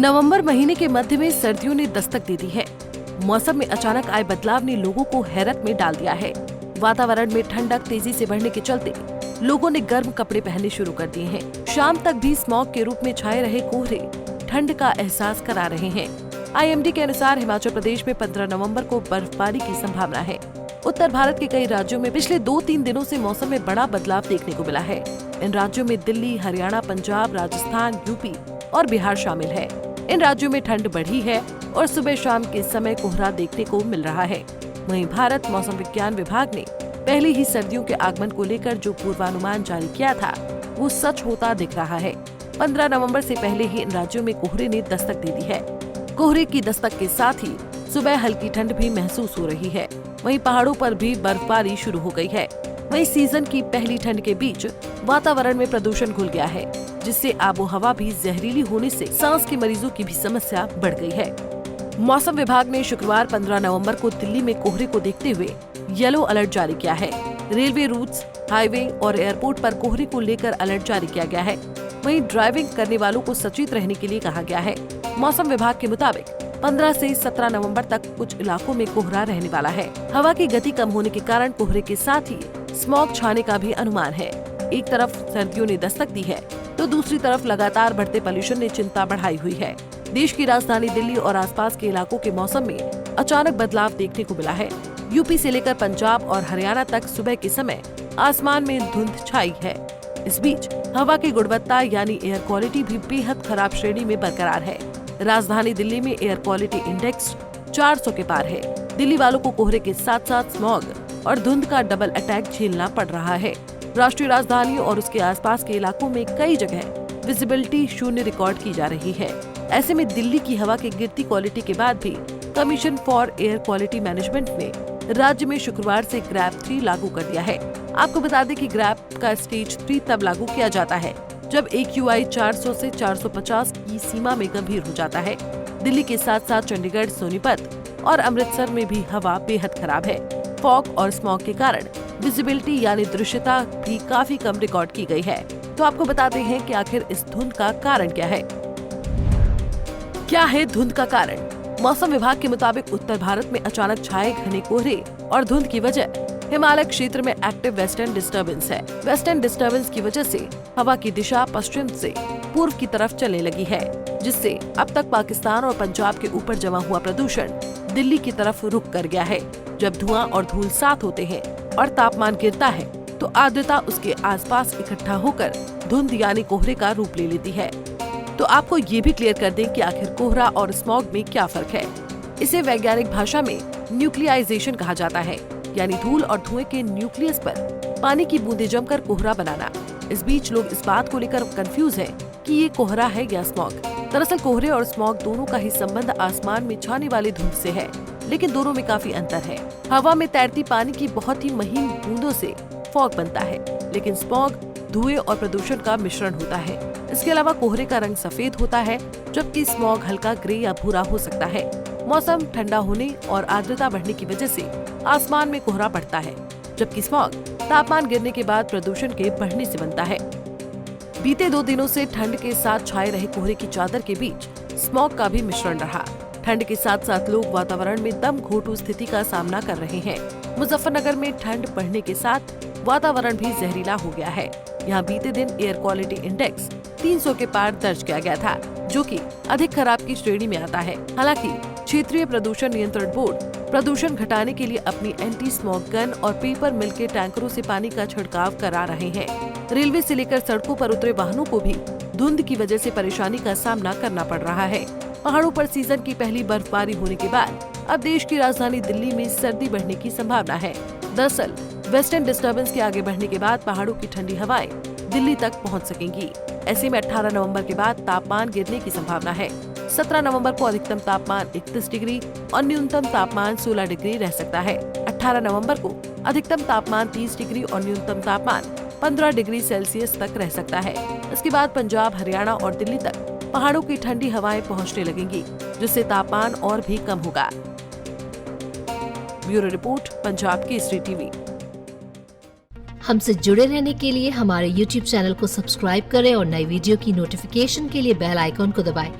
नवंबर महीने के मध्य में सर्दियों ने दस्तक दे दी है। मौसम में अचानक आए बदलाव ने लोगों को हैरत में डाल दिया है। वातावरण में ठंडक तेजी से बढ़ने के चलते लोगों ने गर्म कपड़े पहनने शुरू कर दिए हैं। शाम तक भी स्मॉग के रूप में छाए रहे कोहरे ठंड का एहसास करा रहे हैं। IMD के अनुसार हिमाचल प्रदेश में 15 नवंबर को बर्फबारी की संभावना है। उत्तर भारत के कई राज्यों में पिछले 2-3 दिनों से मौसम में बड़ा बदलाव देखने को मिला है। इन राज्यों में दिल्ली, हरियाणा, पंजाब, राजस्थान, यूपी और बिहार शामिल है। इन राज्यों में ठंड बढ़ी है और सुबह शाम के समय कोहरा देखने को मिल रहा है। वहीं भारत मौसम विज्ञान विभाग ने पहले ही सर्दियों के आगमन को लेकर जो पूर्वानुमान जारी किया था वो सच होता दिख रहा है। 15 नवंबर से पहले ही इन राज्यों में कोहरे ने दस्तक दे दी है। कोहरे की दस्तक के साथ ही सुबह हल्की ठंड भी महसूस हो रही है। वहीं पहाड़ों पर भी बर्फबारी शुरू हो गई है। वहीं सीजन की पहली ठंड के बीच वातावरण में प्रदूषण घुल गया है, जिससे आबो हवा भी जहरीली होने से सांस के मरीजों की भी समस्या बढ़ गई है। मौसम विभाग ने शुक्रवार 15 नवंबर को दिल्ली में कोहरे को देखते हुए येलो अलर्ट जारी किया है। रेलवे रूट्स, हाईवे और एयरपोर्ट पर कोहरे को लेकर अलर्ट जारी किया गया है। वहीं ड्राइविंग करने वालों को सचेत रहने के लिए कहा गया है। मौसम विभाग के मुताबिक 15 से 17 नवंबर तक कुछ इलाकों में कोहरा रहने वाला है। हवा की गति कम होने के कारण कोहरे के साथ ही स्मॉग छाने का भी अनुमान है। एक तरफ सर्दियों ने दस्तक दी है तो दूसरी तरफ लगातार बढ़ते पॉल्यूशन ने चिंता बढ़ाई हुई है। देश की राजधानी दिल्ली और आसपास के इलाकों के मौसम में अचानक बदलाव देखने को मिला है। यूपी से लेकर पंजाब और हरियाणा तक सुबह के समय आसमान में धुंध छाई है। इस बीच हवा की गुणवत्ता यानी एयर क्वालिटी भी बेहद खराब श्रेणी में बरकरार है। राजधानी दिल्ली में एयर क्वालिटी इंडेक्स 400 के पार है। दिल्ली वालों को कोहरे के साथ साथ स्मॉग और धुंध का डबल अटैक झेलना पड़ रहा है। राष्ट्रीय राजधानी और उसके आसपास के इलाकों में कई जगह विजिबिलिटी शून्य रिकॉर्ड की जा रही है। ऐसे में दिल्ली की हवा की गिरती क्वालिटी के बाद भी commission for air quality management ने राज्य में शुक्रवार से ग्रैप 3 लागू कर दिया है। आपको बता दें कि ग्रैप का स्टेज 3 तब लागू किया जाता है जब AQI 400 से 450 की सीमा में गंभीर हो जाता है। दिल्ली के साथ साथ चंडीगढ़, सोनीपत और अमृतसर में भी हवा बेहद खराब है। फॉग और स्मॉग के कारण विजिबिलिटी यानी दृश्यता भी काफी कम रिकॉर्ड की गई है। तो आपको बताते हैं कि आखिर इस धुंध का कारण क्या है। क्या है धुंध का कारण? मौसम विभाग के मुताबिक उत्तर भारत में अचानक छाए घने कोहरे और धुंध की वजह हिमालय क्षेत्र में एक्टिव वेस्टर्न डिस्टर्बेंस है। वेस्टर्न डिस्टर्बेंस की वजह से हवा की दिशा पश्चिम से पूर्व की तरफ चलने लगी है, जिससे अब तक पाकिस्तान और पंजाब के ऊपर जमा हुआ प्रदूषण दिल्ली की तरफ रुख कर गया है। जब धुआं और धूल साथ होते हैं और तापमान गिरता है तो आर्द्रता उसके आसपास इकट्ठा होकर धुंध यानी कोहरे का रूप ले लेती है। तो आपको ये भी क्लियर कर दें कि आखिर कोहरा और स्मॉग में क्या फर्क है। इसे वैज्ञानिक भाषा में न्यूक्लियाइजेशन कहा जाता है, यानी धूल और धुएं के न्यूक्लियस पर पानी की बूंदें जमकर कोहरा बनाना। इस बीच लोग इस बात को लेकर कंफ्यूज हैं कि ये कोहरा है या स्मॉग। दरअसल कोहरे और स्मॉग दोनों का ही संबंध आसमान में छाने वाली धुंध से है, लेकिन दोनों में काफी अंतर है। हवा में तैरती पानी की बहुत ही महीन बूंदों से फॉग बनता है, लेकिन स्मॉग धुएं और प्रदूषण का मिश्रण होता है। इसके अलावा कोहरे का रंग सफेद होता है, जबकि स्मॉग हल्का ग्रे या भूरा हो सकता है। मौसम ठंडा होने और आर्द्रता बढ़ने की वजह से आसमान में कोहरा पड़ता है, जबकि स्मॉग तापमान गिरने के बाद प्रदूषण के बढ़ने से बनता है। बीते 2 दिनों से ठंड के साथ छाए रहे कोहरे की चादर के बीच स्मॉग का भी मिश्रण रहा। ठंड के साथ साथ लोग वातावरण में दम घोंटू स्थिति का सामना कर रहे हैं। मुजफ्फरनगर में ठंड बढ़ने के साथ वातावरण भी जहरीला हो गया है। यहाँ बीते दिन एयर क्वालिटी इंडेक्स 300 के पार दर्ज किया गया था, जो कि अधिक खराब की श्रेणी में आता है। हालांकि क्षेत्रीय प्रदूषण नियंत्रण बोर्ड प्रदूषण घटाने के लिए अपनी एंटी स्मॉग गन और पेपर मिल के टैंकरों से पानी का छिड़काव करा रहे हैं। रेलवे से लेकर सड़कों पर उतरे वाहनों को भी धुंध की वजह से परेशानी का सामना करना पड़ रहा है। पहाड़ों पर सीजन की पहली बर्फबारी होने के बाद अब देश की राजधानी दिल्ली में सर्दी बढ़ने की संभावना है। दरअसल वेस्टर्न डिस्टर्बेंस के आगे बढ़ने के बाद पहाड़ों की ठंडी हवाएं दिल्ली तक पहुंच सकेंगी। ऐसे में 18 नवंबर के बाद तापमान गिरने की संभावना है। 17 नवंबर को अधिकतम तापमान 31 डिग्री और न्यूनतम तापमान 16 डिग्री रह सकता है। 18 नवंबर को अधिकतम तापमान 30 डिग्री और न्यूनतम तापमान 15 डिग्री सेल्सियस तक रह सकता है। इसके बाद पंजाब, हरियाणा और दिल्ली तक पहाड़ों की ठंडी हवाएं पहुंचने लगेंगी, जिससे तापमान और भी कम होगा। Bureau report, Punjab Kesari TV. हमसे जुड़े रहने के लिए हमारे YouTube चैनल को सब्सक्राइब करें और नई वीडियो की नोटिफिकेशन के लिए बेल आइकॉन को दबाएं।